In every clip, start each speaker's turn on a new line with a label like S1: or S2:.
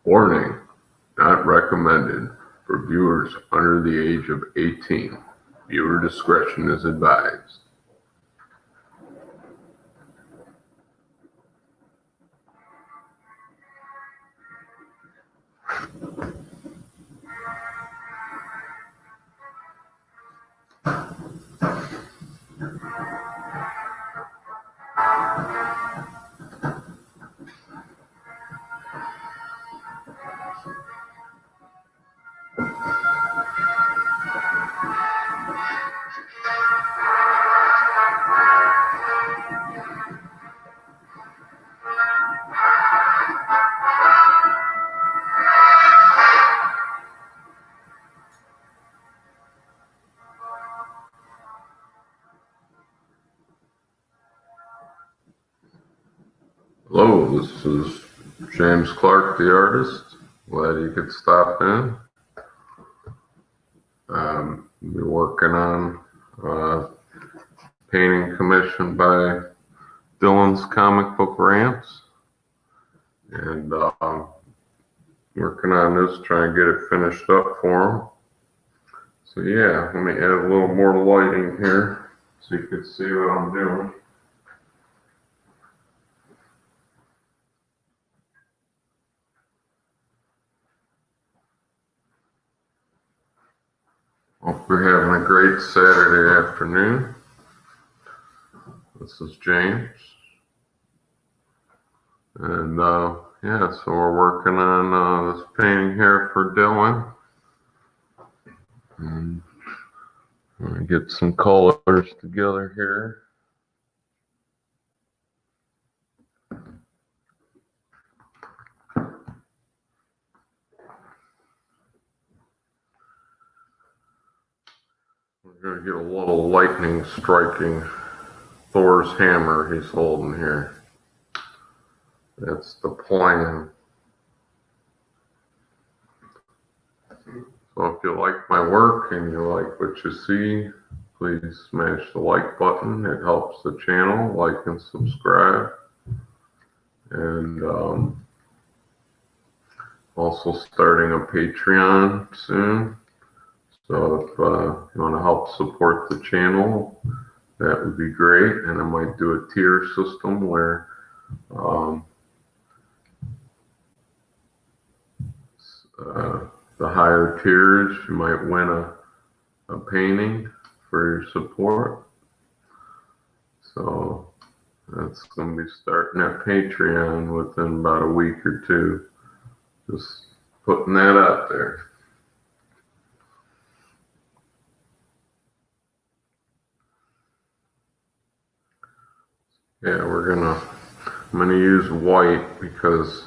S1: Warning: Not recommended for viewers under the age of 18. Viewer discretion is advised. Hello, this is James Clark, the artist. Glad you could stop in. We're working on a painting commissioned by Dylan's Comic Book Ramps. And working on this, trying to get it finished up for him. So yeah, let me add a little more lighting here so you can see what I'm doing. Hope you're having a great Saturday afternoon. This is James. And yeah, so we're working on this painting here for Dylan. And I'm gonna get some colors together here. We're gonna get a little lightning striking Thor's hammer he's holding here. That's the plan. So if you like my work and you like what you see, please smash the like button. It helps the channel. Like and subscribe. And also starting a Patreon soon. So if you want to help support the channel, that would be great. And I might do a tier system where the higher tiers, you might win a painting for your support. So that's going to be starting at Patreon within about a week or two. Just putting that out there. Yeah, I'm gonna use white because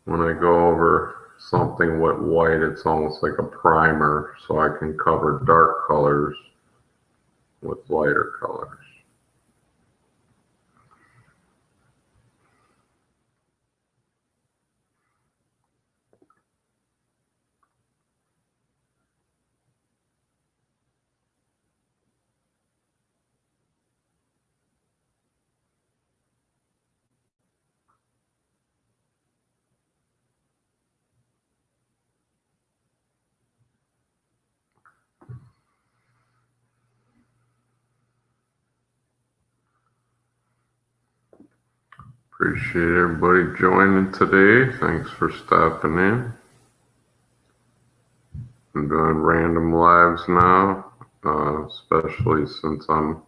S1: when I go over something with white, it's almost like a primer, so I can cover dark colors with lighter colors. Appreciate everybody joining today. Thanks for stopping in. I'm doing random lives now, especially since I'm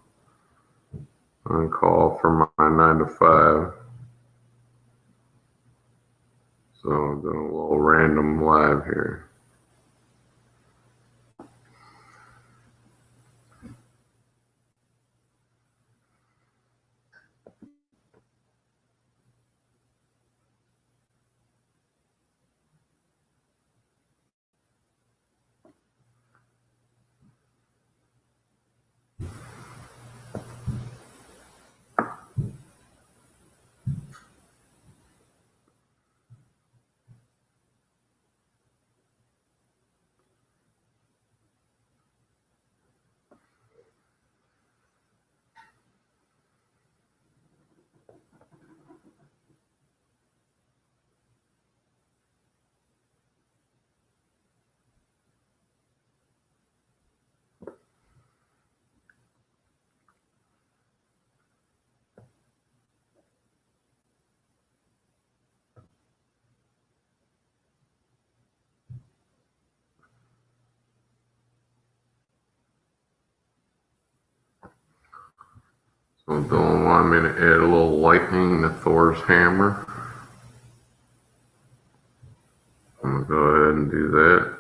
S1: on call for my 9 to 5. So I'm doing a little random live here. So Dylan wanted me to add a little lightning to Thor's hammer. I'm gonna go ahead and do that.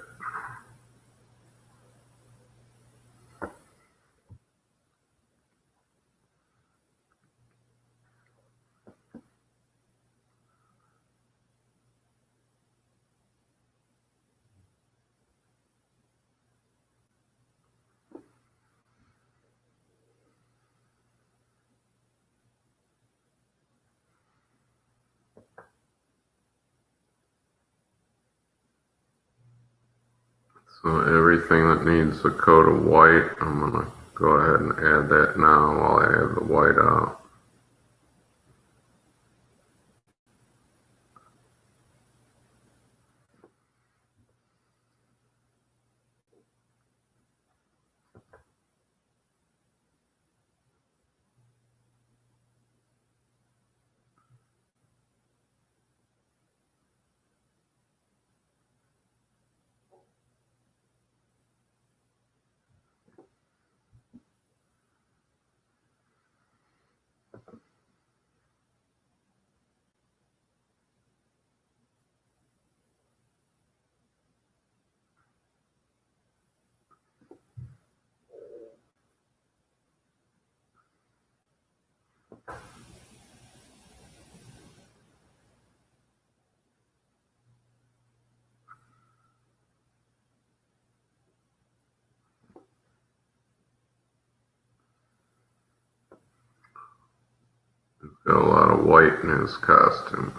S1: So everything that needs a coat of white, I'm gonna go ahead and add that now while I have the white out. Got a lot of white in his costume.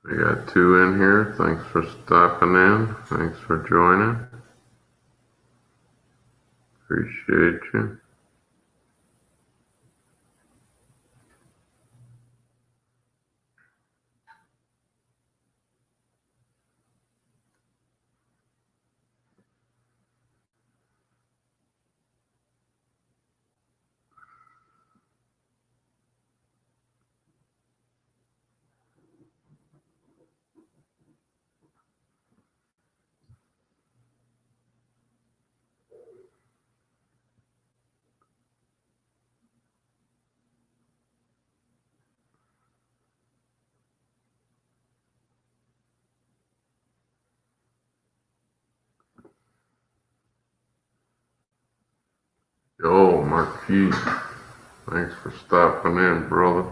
S1: We got two in here. Thanks for stopping in. Thanks for joining. Appreciate you. Yo, Marquis. Thanks for stopping in, brother.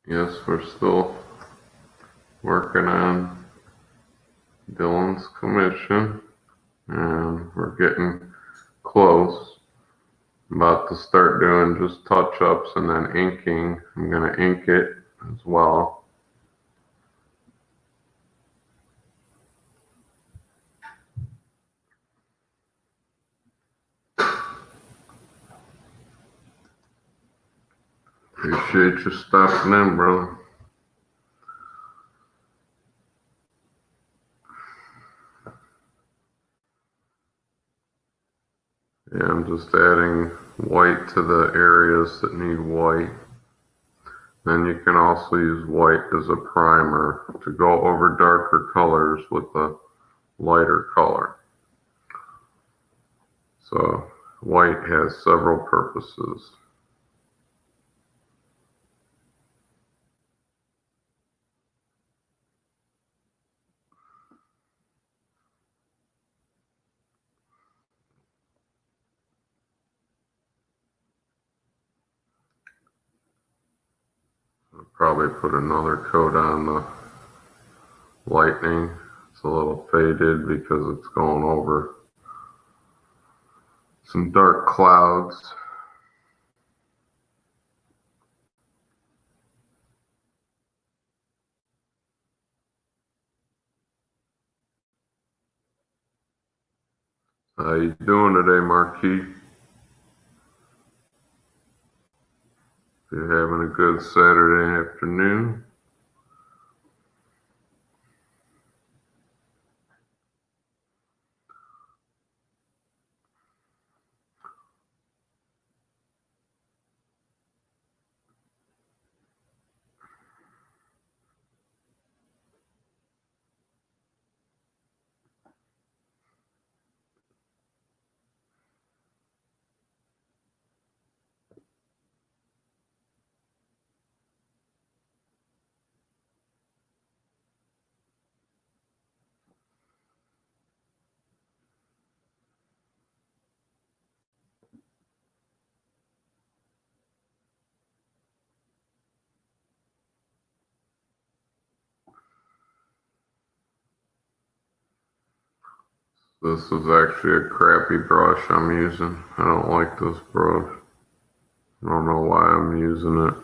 S1: Yes, we're still working on Dylan's commission, and we're getting close. I'm about to start doing just touch-ups and then inking. I'm gonna ink it as well. Appreciate you stopping in, brother. Yeah, I'm just adding white to the areas that need white. Then you can also use white as a primer to go over darker colors with a lighter color. So white has several purposes. I'll probably put another coat on the lightning. It's a little faded because it's going over some dark clouds. How you doing today, Marquis? You're having a good Saturday afternoon. This is actually a crappy brush I'm using. I don't like this brush. I don't know why I'm using it.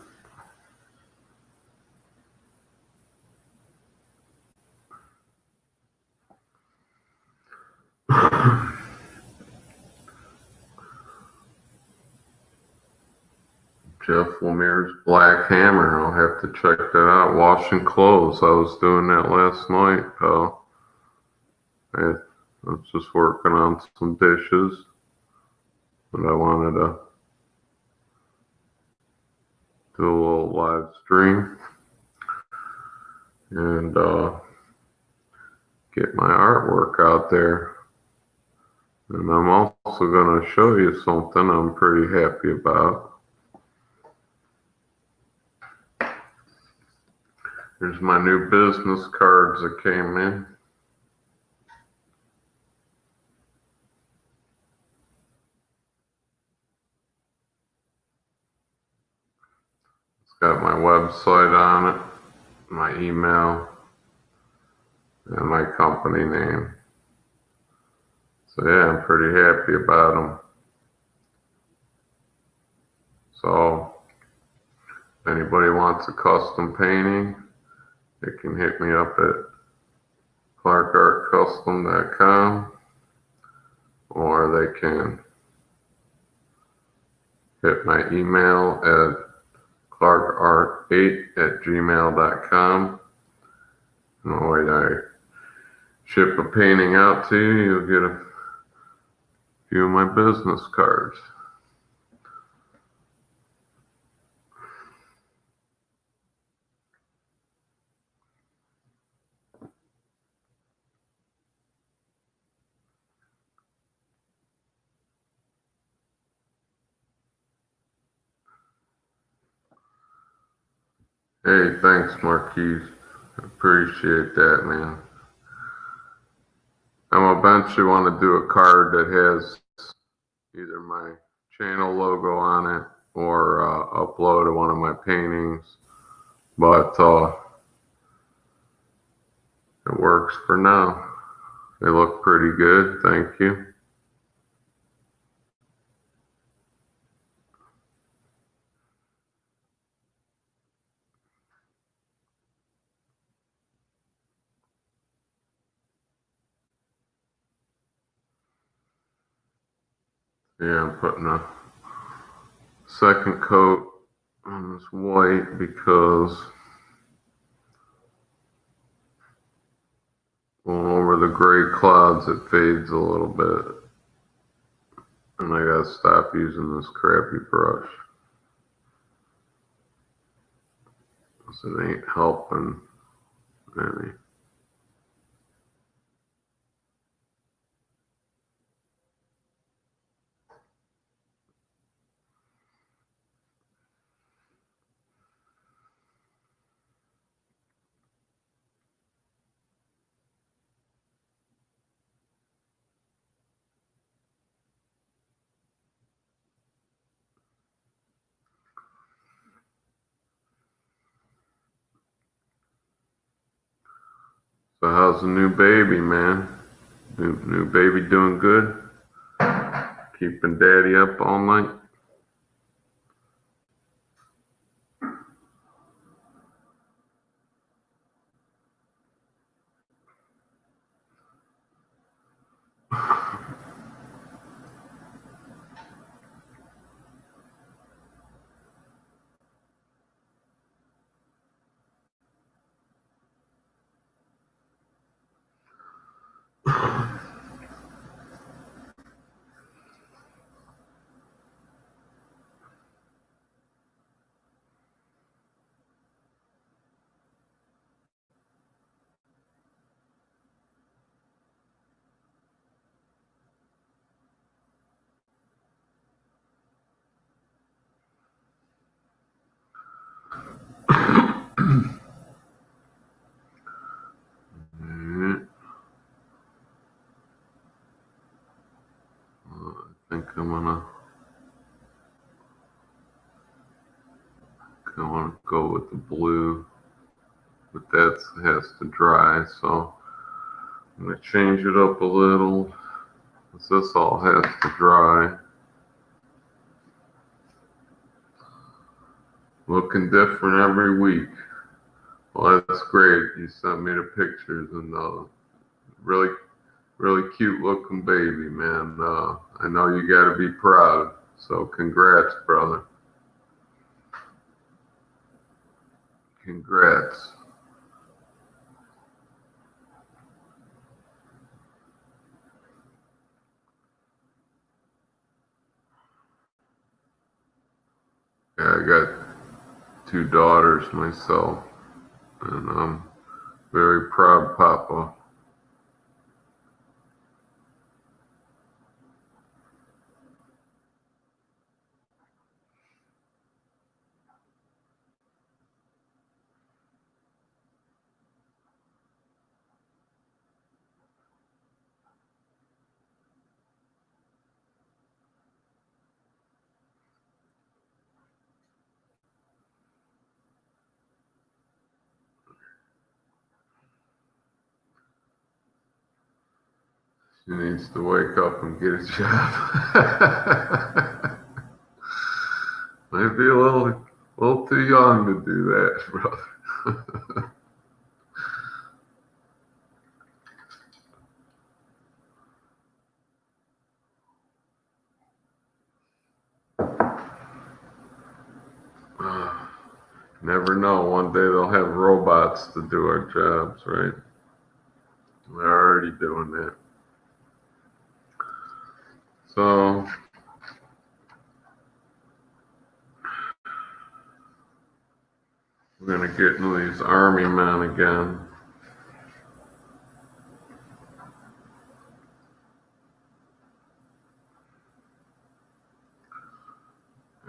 S1: Jeff Lemire's Black Hammer. I'll have to check that out. Washing clothes. I was doing that last night, pal. I was just working on some dishes, but I wanted to do a little live stream and get my artwork out there. And I'm also going to show you something I'm pretty happy about. Here's my new business cards that came in. It's got my website on it, my email, and my company name. So yeah, I'm pretty happy about them. So if anybody wants a custom painting, they can hit me up at clarkartcustom.com, or they can hit my email at clarkart8@gmail.com. And when I ship a painting out to you, you'll get a few of my business cards. Hey, thanks, Marquise. Appreciate that, man. I'm eventually want to do a card that has either my channel logo on it or upload one of my paintings, but it works for now. They look pretty good, thank you. Yeah, I'm putting a second coat on this white because going over the gray clouds it fades a little bit. And I gotta stop using this crappy brush. Because it ain't helping any. So how's the new baby, man? New baby doing good? Keeping daddy up all night? Alright. I think I wanna go with the blue, but that has to dry, so I'm gonna change it up a little, 'cause this all has to dry. Looking different every week. Well, that's great. You sent me the pictures and really, really cute looking baby, man. I know you got to be proud. So congrats, brother. Congrats. Yeah, I got two daughters myself, and I'm very proud papa. She needs to wake up and get a job. Might be a little too young to do that, brother. Never know. One day they'll have robots to do our jobs, right? They're already doing that. So we're gonna get into these army men again.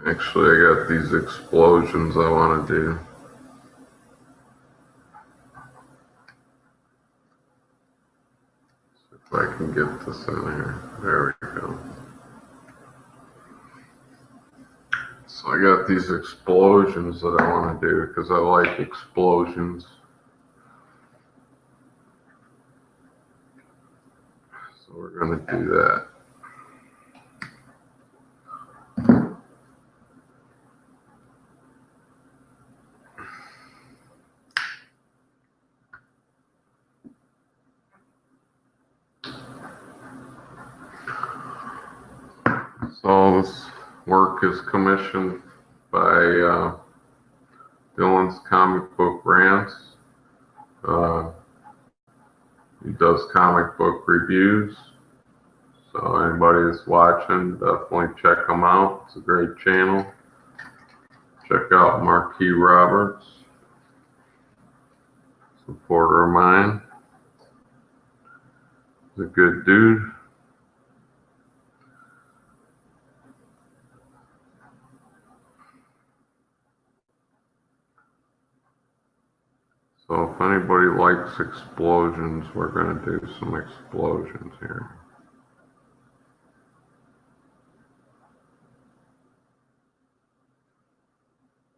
S1: Actually, I got these explosions I want to do. See if I can get this in here. There we go. So I got these explosions that I want to do because I like explosions. So we're gonna do that. So this work is commissioned by Dylan's Comic Book Rants. He does comic book reviews. So anybody that's watching, definitely check him out. It's a great channel. Check out Marquis Roberts, supporter of mine. He's a good dude. So if anybody likes explosions, we're going to do some explosions here.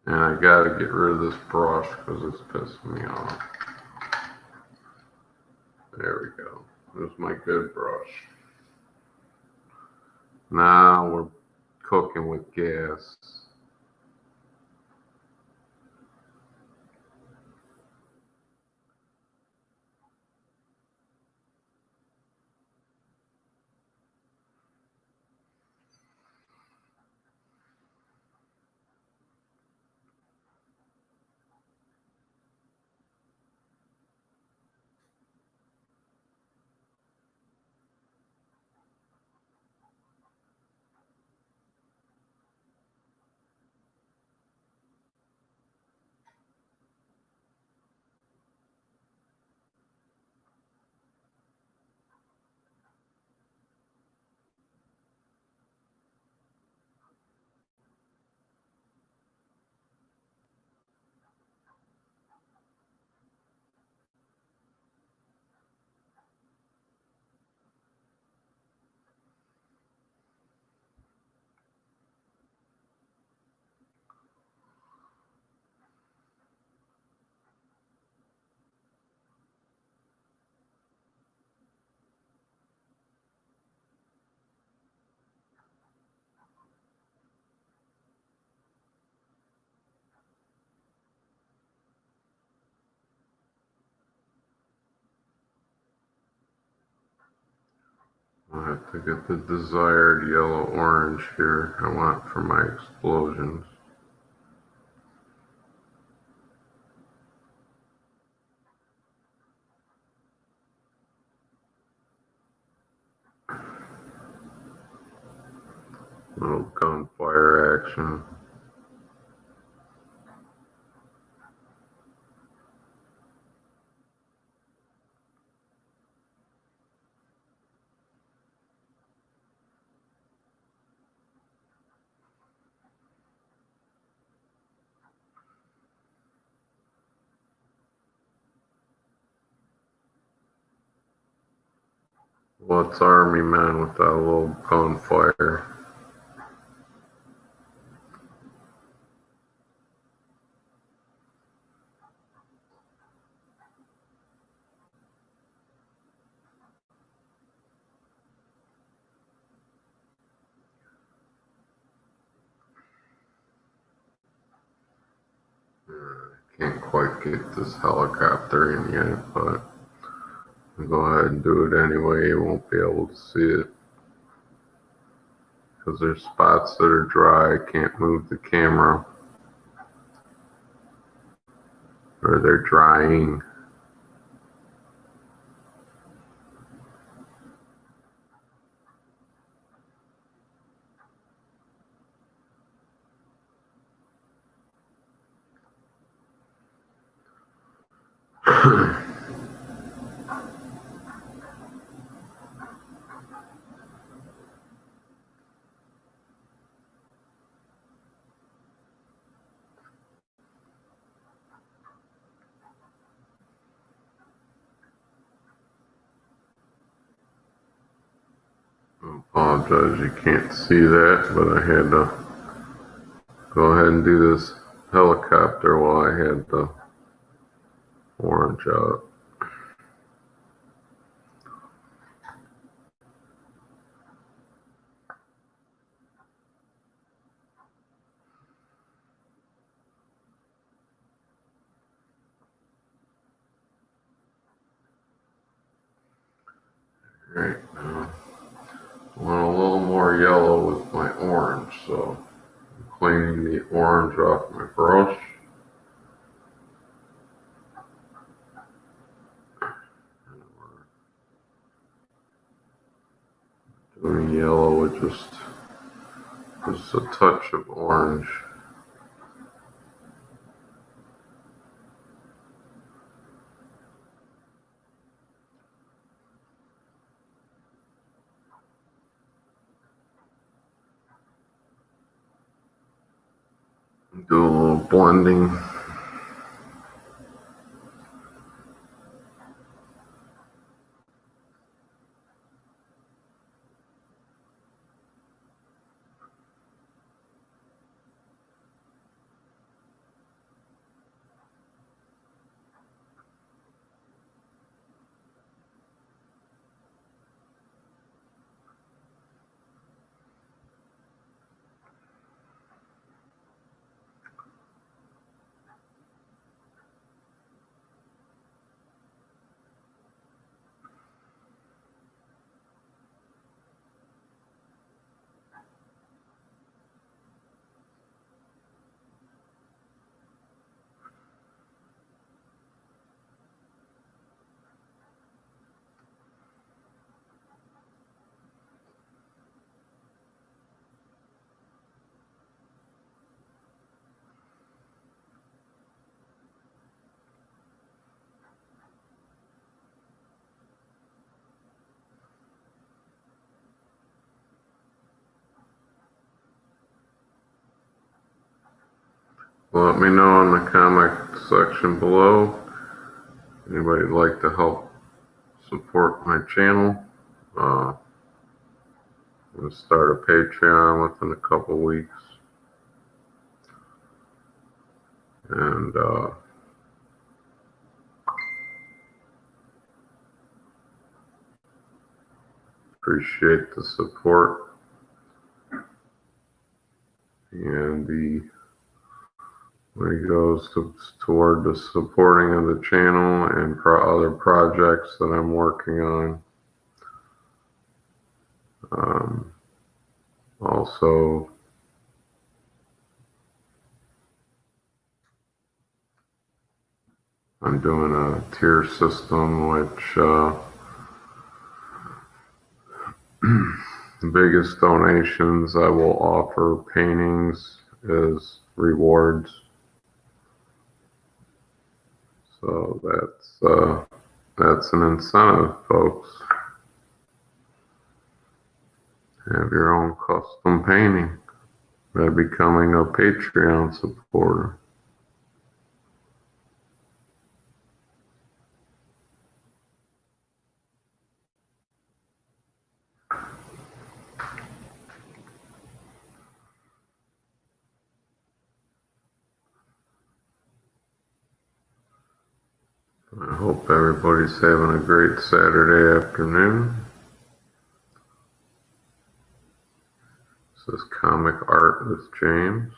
S1: And I got to get rid of this brush because it's pissing me off. There we go. There's my good brush. Now we're cooking with gas. I'll have to get the desired yellow orange here I want for my explosions. Little gunfire action. What's Army Man with that little gunfire? Can't quite get this helicopter in yet, but I'll go ahead and do it anyway. You won't be able to see it because there's spots that are dry. I can't move the camera, or they're drying. I apologize, you can't see that, but I had to go ahead and do this helicopter while I had the orange out. Right now, I want a little more yellow with my orange, so I'm cleaning the orange off my brush. Doing yellow with just a touch of orange. Do a little blending. Let me know in the comment section below. Anybody would like to help support my channel? I'm going to start a Patreon within a couple weeks. And appreciate the support and the money goes toward the supporting of the channel and other projects that I'm working on. Also, I'm doing a tier system, which the biggest donations I will offer paintings is rewards. So that's an incentive, folks. Have your own custom painting by becoming a Patreon supporter. I hope everybody's having a great Saturday afternoon. This is Comic Art with James.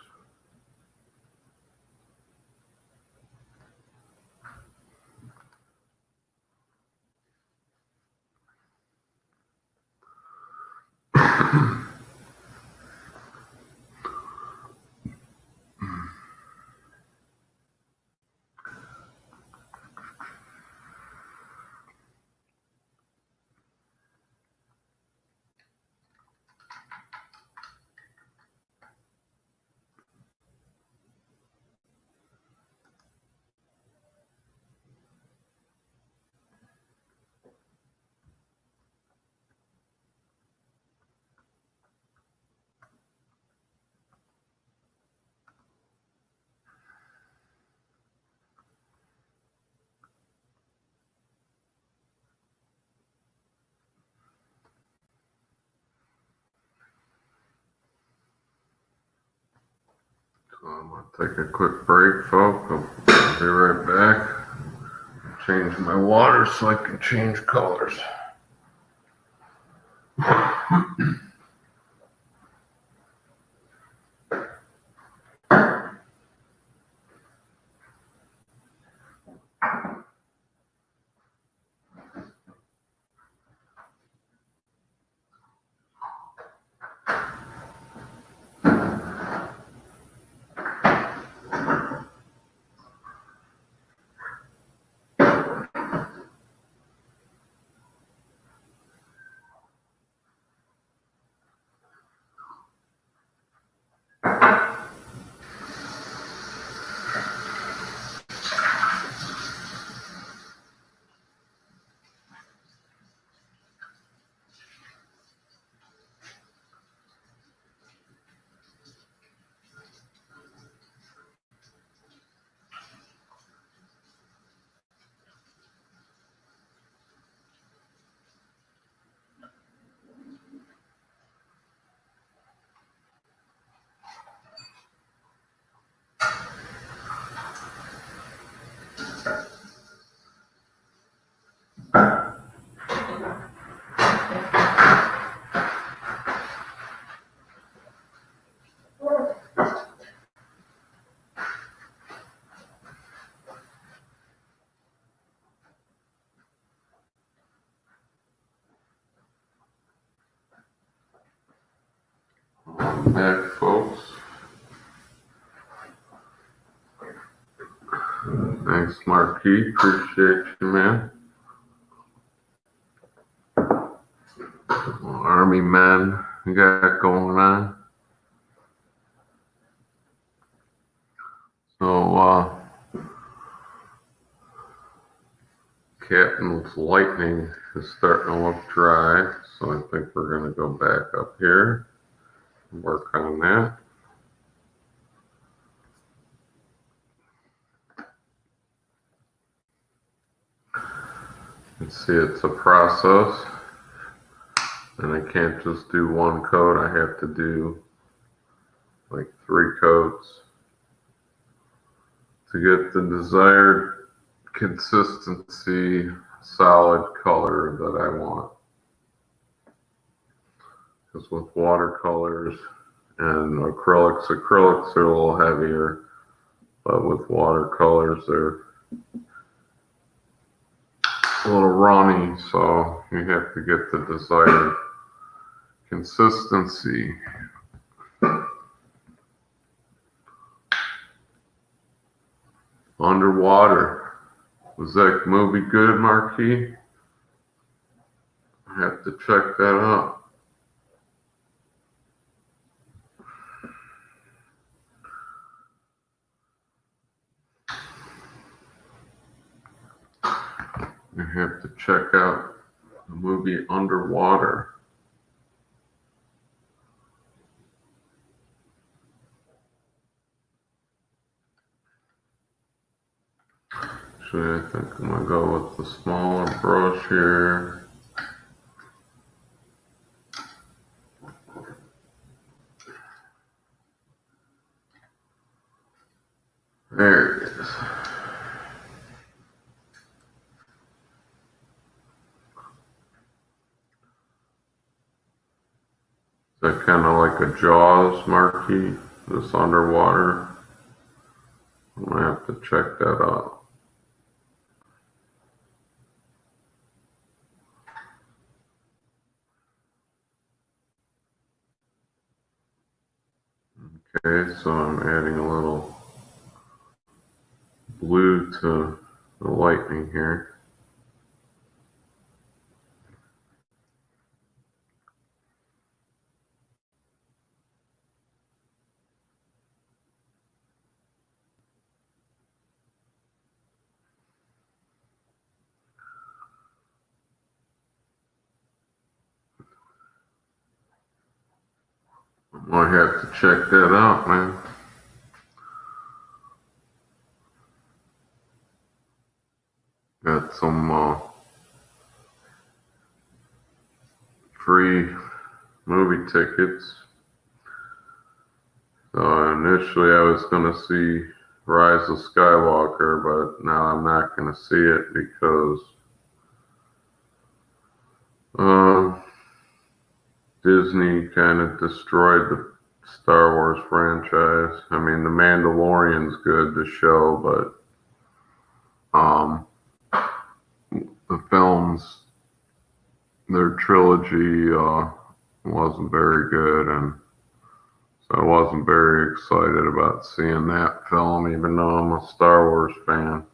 S1: So I'm going to take a quick break, folks. I'll be right back. Change my water so I can change colors. I'm back, folks. Thanks, Marquis. Appreciate you, man. Army men you got going on. So, Captain's Lightning is starting to look dry, so I think we're going to go back up here and work on that. You can see it's a process, and I can't just do one coat. I have to do like 3 coats to get the desired consistency, solid color that I want. Because with watercolors and acrylics are a little heavier, but with watercolors they're a little runny, so you have to get the desired Consistency. Underwater. Was that movie good, Marquis? I have to check that out. I have to check out the movie Underwater. Actually, I think I'm gonna go with the smaller brush here. There it is. Is that kind of like a Jaws, Marquis? This underwater? I'm gonna have to check that out. Okay, so I'm adding a little blue to the lightning here. I might have to check that out, man. Got some free movie tickets. So initially I was going to see Rise of Skywalker, but now I'm not going to see it because Disney kind of destroyed the Star Wars franchise. I mean, The Mandalorian's good, the show, but the films, their trilogy wasn't very good, and so I wasn't very excited about seeing that film, even though I'm a Star Wars fan.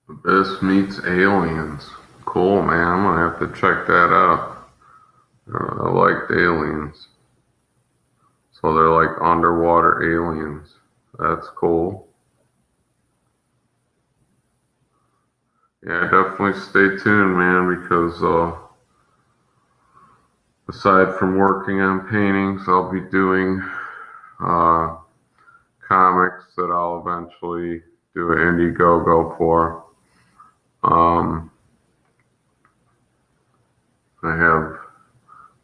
S1: Abyss meets Aliens. Cool, man. I'm gonna have to check that out. I liked Aliens. So they're like underwater aliens. That's cool. Yeah, definitely stay tuned, man, because aside from working on paintings, I'll be doing uh, comics that I'll eventually do an Indiegogo for. I have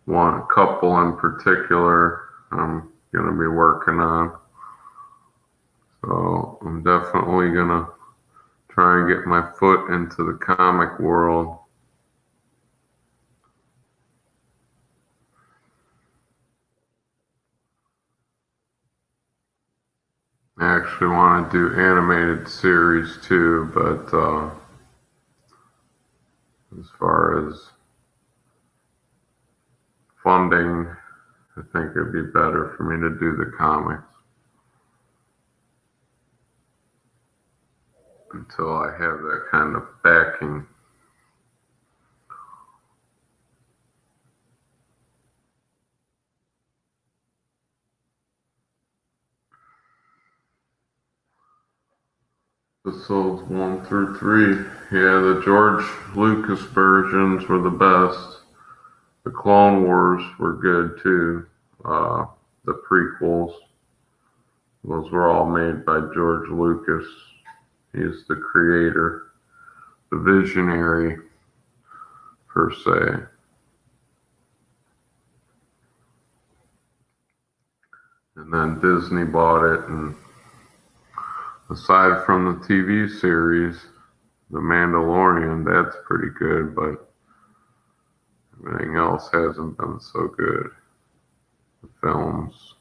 S1: a couple in particular I'm gonna be working on. So I'm definitely gonna try and get my foot into the comic world. I actually want to do animated series too, but as far as funding, I think it'd be better for me to do the comics until I have that kind of backing. Episodes 1 through 3. Yeah, the George Lucas versions were the best. The Clone Wars were good too. The prequels, those were all made by George Lucas. He's the creator, the visionary, per se. And then Disney bought it, and aside from the TV series, The Mandalorian, that's pretty good, but everything else hasn't been so good. The films.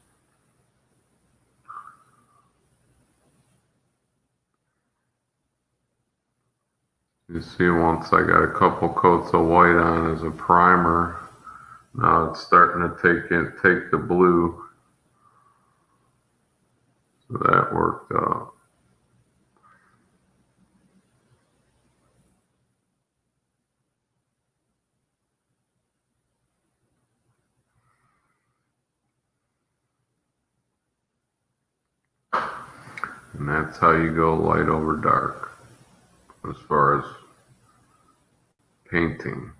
S1: You see, once I got a couple coats of white on as a primer, now it's starting to take the blue. So that worked out. And that's how you go light over dark as far as painting.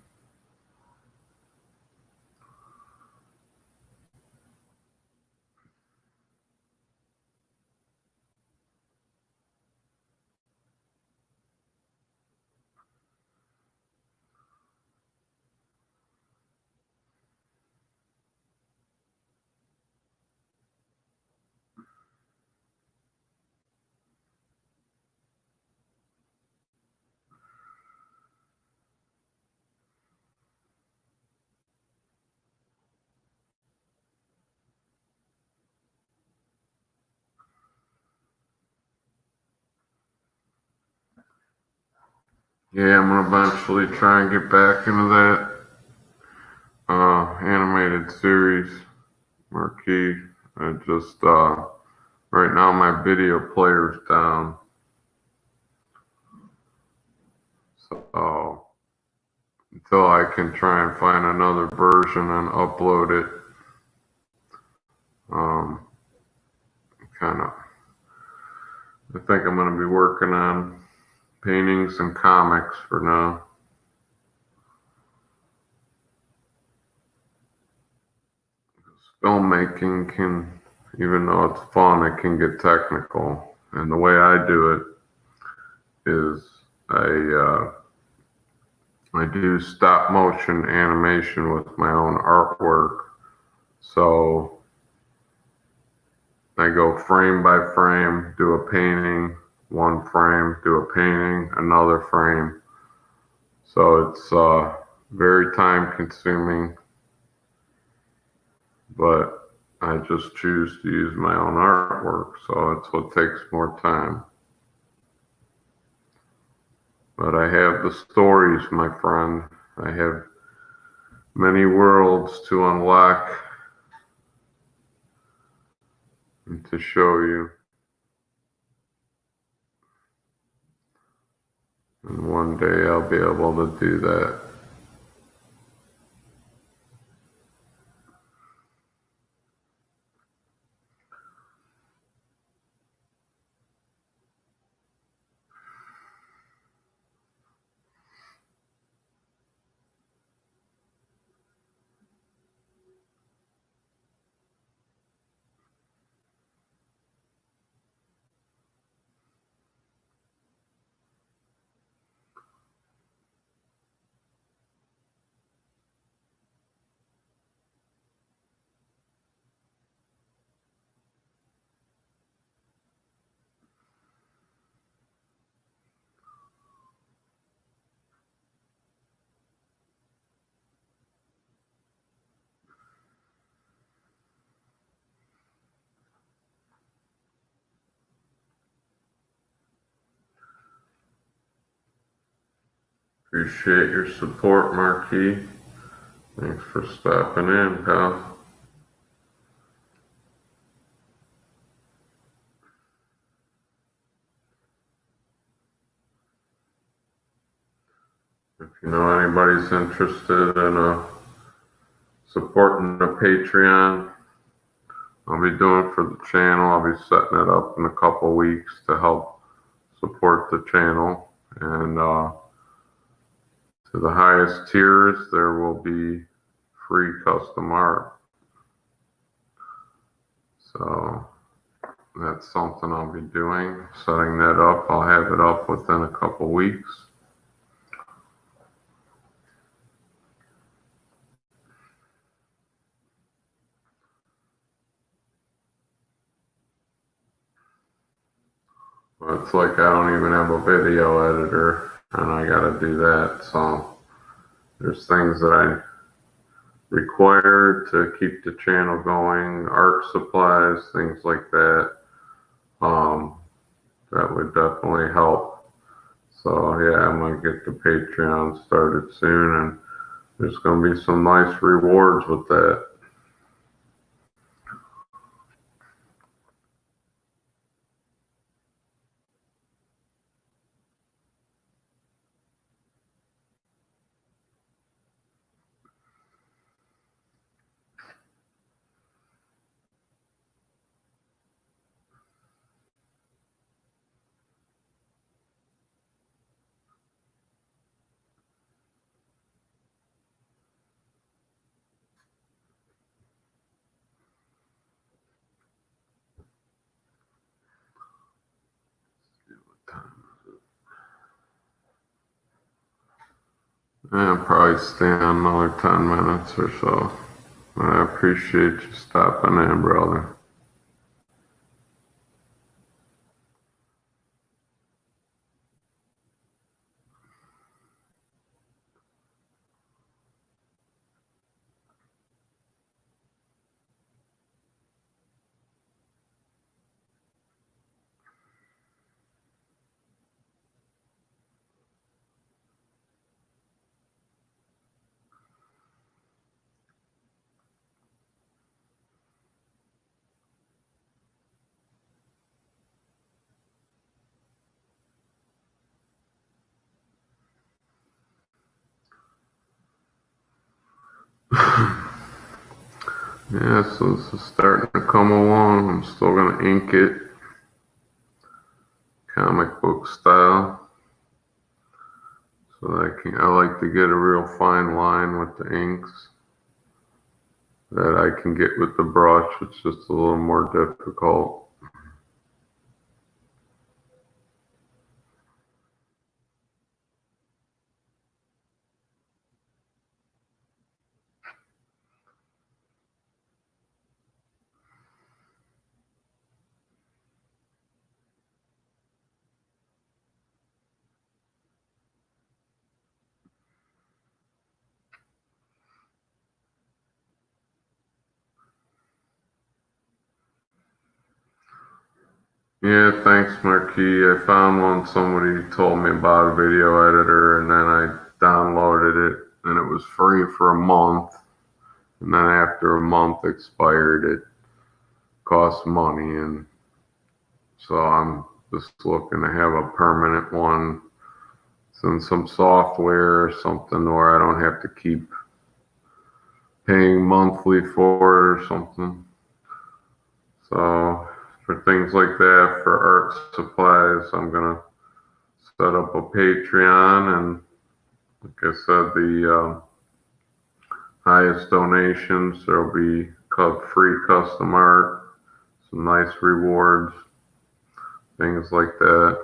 S1: Yeah, I'm gonna eventually try and get back into that animated series, Marquee. I just right now my video player's down, so until I can try and find another version and upload it, um, kind of. I think I'm gonna be working on paintings and comics for now. Filmmaking can, even though it's fun, it can get technical. And the way I do it is I do stop motion animation with my own artwork. So I go frame by frame, do a painting, one frame, do a painting, another frame. So it's very time consuming, but I just choose to use my own artwork, so it's what takes more time. But I have the stories, my friend. I have many worlds to unlock and to show you. And one day I'll be able to do that. Appreciate your support, Marquis. Thanks for stopping in, pal. If you know anybody's interested in supporting the Patreon, I'll be doing for the channel. I'll be setting it up in a couple weeks to help support the channel. And to the highest tiers, there will be free custom art. So that's something I'll be doing, setting that up. I'll have it up within a couple weeks. It's like I don't even have a video editor and I gotta do that. So there's things that I require to keep the channel going, art supplies, things like that. Um, that would definitely help. So yeah, I'm gonna get the Patreon started soon, and there's gonna be some nice rewards with that. I'll probably stay on another 10 minutes or so. I appreciate you stopping in, brother. Yeah, so this is starting to come along. I'm still gonna ink it comic book style. So I like to get a real fine line with the inks that I can get with the brush. It's just a little more difficult. Yeah, thanks, Marquis. I found one. Somebody told me about a video editor, and then I downloaded it, and it was free for a month. And then after a month expired, it cost money, and so I'm just looking to have a permanent one, some software or something where I don't have to keep paying monthly for it or something. So for things like that, for art supplies, I'm gonna set up a Patreon, and like I said, the highest donations there'll be free custom art, some nice rewards, things like that.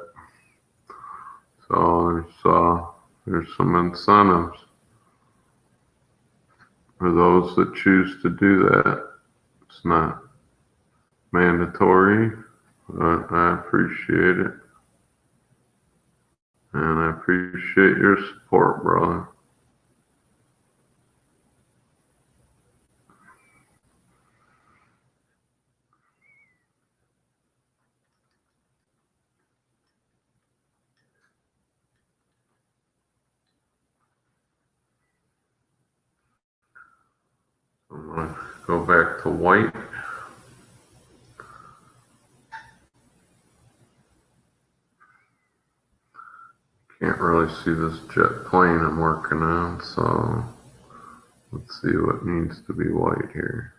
S1: So there's some incentives for those that choose to do that. It's not mandatory, but I appreciate it. And I appreciate your support, brother. I'm gonna go back to white. Can't really see this jet plane I'm working on, so let's see what needs to be white here.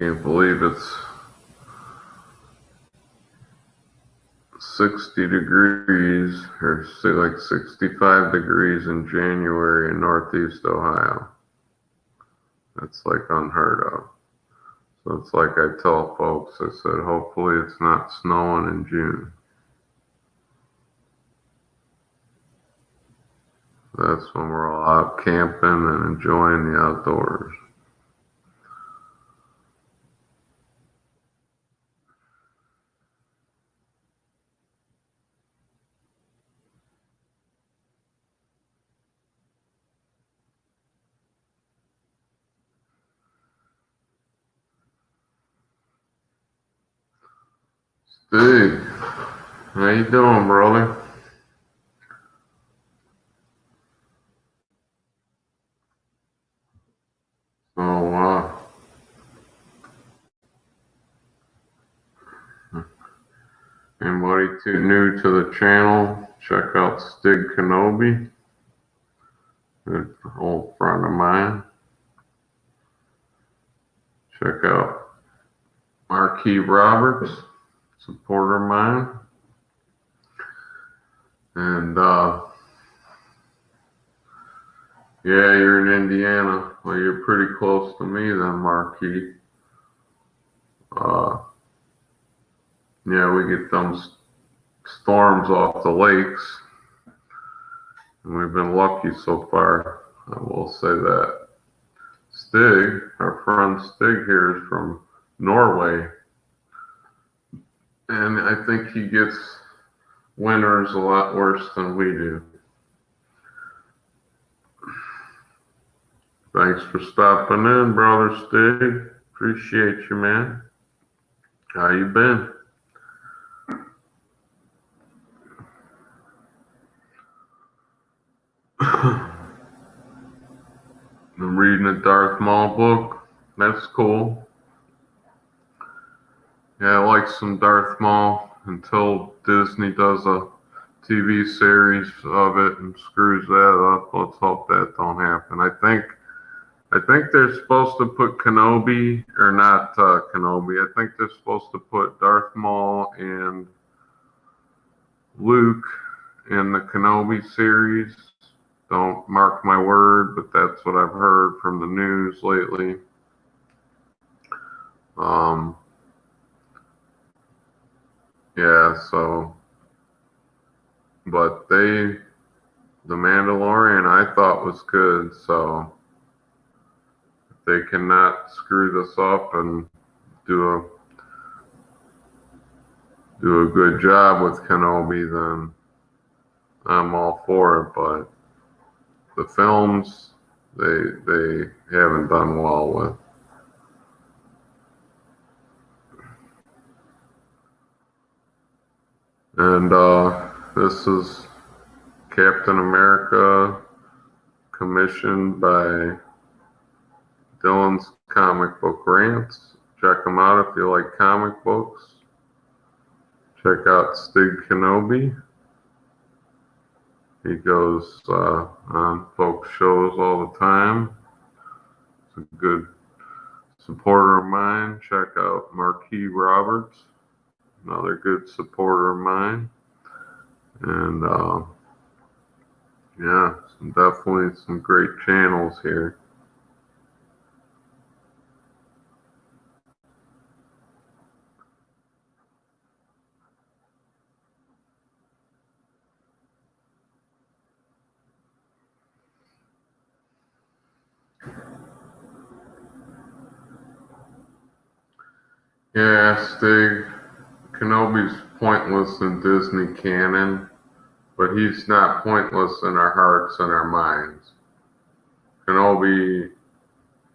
S1: Can't believe it's 60 degrees or like 65 degrees in January in Northeast Ohio. That's like unheard of. So it's like I tell folks, I said, hopefully it's not snowing in June. That's when we're all out camping and enjoying the outdoors. Steve, how you doing, brother? So, anybody too new to the channel, check out Stig Kenobi, an old friend of mine. Check out Marquis Roberts, supporter of mine. And, yeah, you're in Indiana. Well, you're pretty close to me then, Marquis. Yeah, we get them storms off the lakes, and we've been lucky so far. I will say that. Stig, our friend Stig here is from Norway, and I think he gets winters a lot worse than we do. Thanks for stopping in, brother Stig. Appreciate you, man. How you been? I'm reading a Darth Maul book. That's cool. Yeah, I like some Darth Maul until Disney does a TV series of it and screws that up. Let's hope that don't happen. I think they're supposed to put Kenobi, or not Kenobi. I think they're supposed to put Darth Maul and Luke in the Kenobi series. Don't mark my word, but that's what I've heard from the news lately. Yeah, so, but The Mandalorian I thought was good, so if they cannot screw this up and do a good job with Kenobi, then I'm all for it. But the films, they haven't done well with. And this is Captain America, commissioned by Dylan's Comic Book Rants. Check them out if you like comic books. Check out Stig Kenobi. He goes on folks' shows all the time. He's a good supporter of mine. Check out Marquis Roberts, another good supporter of mine. And yeah, definitely some great channels here. Yeah, Stig, Kenobi's pointless in Disney canon, but he's not pointless in our hearts and our minds. Kenobi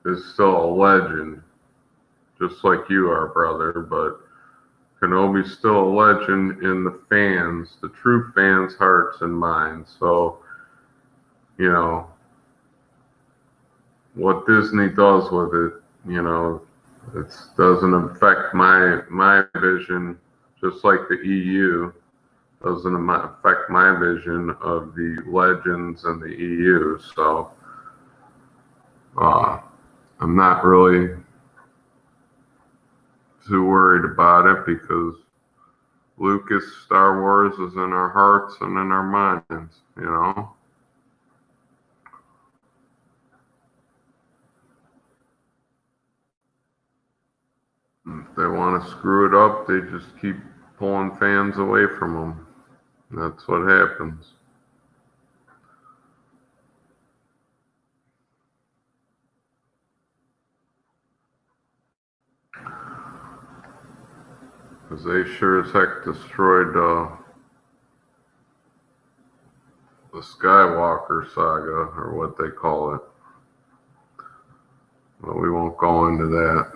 S1: is still a legend, just like you are, brother, but Kenobi's still a legend in the fans, the true fans' hearts and minds. So, you know, what Disney does with it, you know, it doesn't affect my vision, just like the EU doesn't affect my vision of the legends and the EU. So I'm not really too worried about it because Lucas Star Wars is in our hearts and in our minds, you know. If they want to screw it up, they just keep pulling fans away from them. That's what happens. Because they sure as heck destroyed the Skywalker saga, or what they call it. But we won't go into that.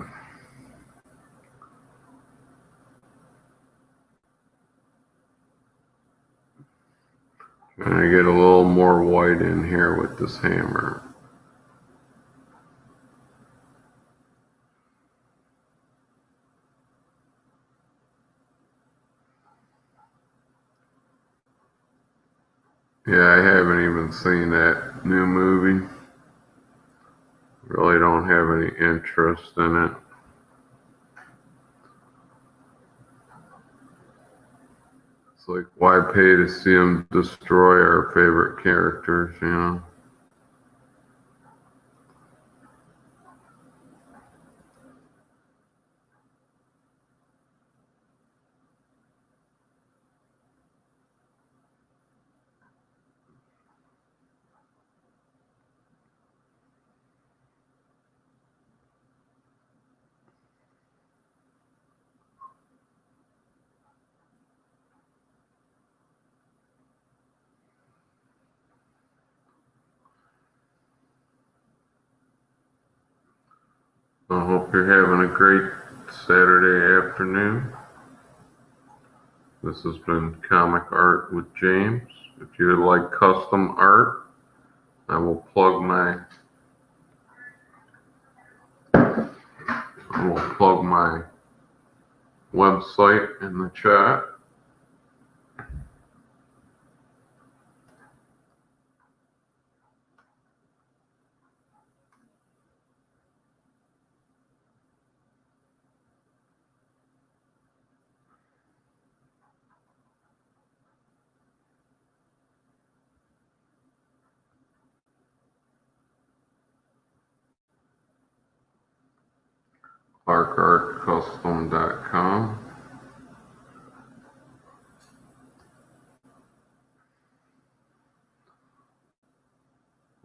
S1: Trying to get a little more white in here with this hammer. Yeah, I haven't even seen that new movie. Really don't have any interest in it. It's like, why pay to see them destroy our favorite characters, you know? I hope you're having a great Saturday afternoon. This has been Comic Art with James. If you would like custom art, I will plug my website in the chat. ClarkArtCustom.com.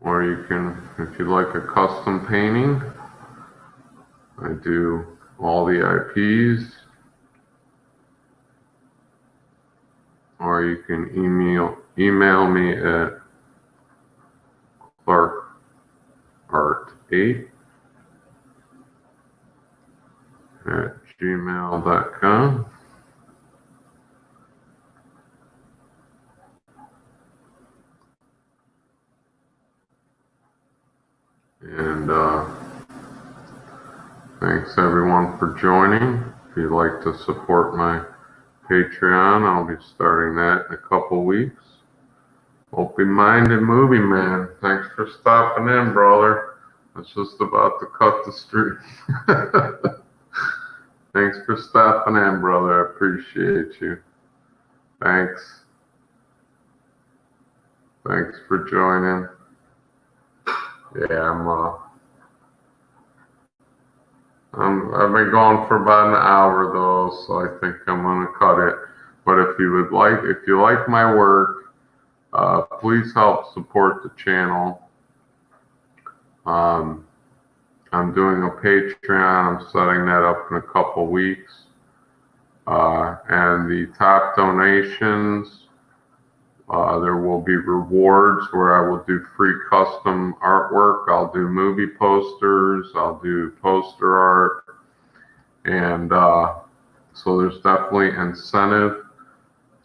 S1: Or you can, if you like a custom painting, I do all the IPs. Or you can email me at clarkart8@gmail.com. And thanks everyone for joining. If you'd like to support my Patreon, I'll be starting that in a couple weeks. Open Mind and Movie Man, thanks for stopping in, brother. I was just about to cut the street. Thanks for stopping in, brother. I appreciate you. Thanks. Thanks for joining. Yeah, I've been going for about an hour though, so I think I'm gonna cut it. But if you like my work, please help support the channel. I'm doing a Patreon. I'm setting that up in a couple weeks. And the top donations, there will be rewards where I will do free custom artwork. I'll do movie posters. I'll do poster art. And so there's definitely incentive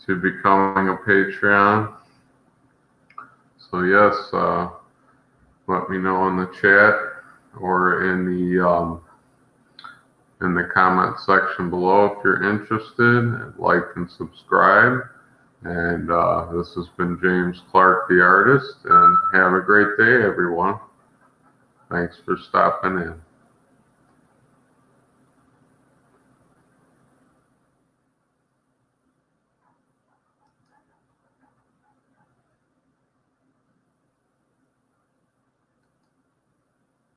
S1: to becoming a Patreon. So yes, let me know in the chat or in the comment section below if you're interested. Like and subscribe. And this has been James Clark, the artist, and have a great day, everyone. Thanks for stopping in.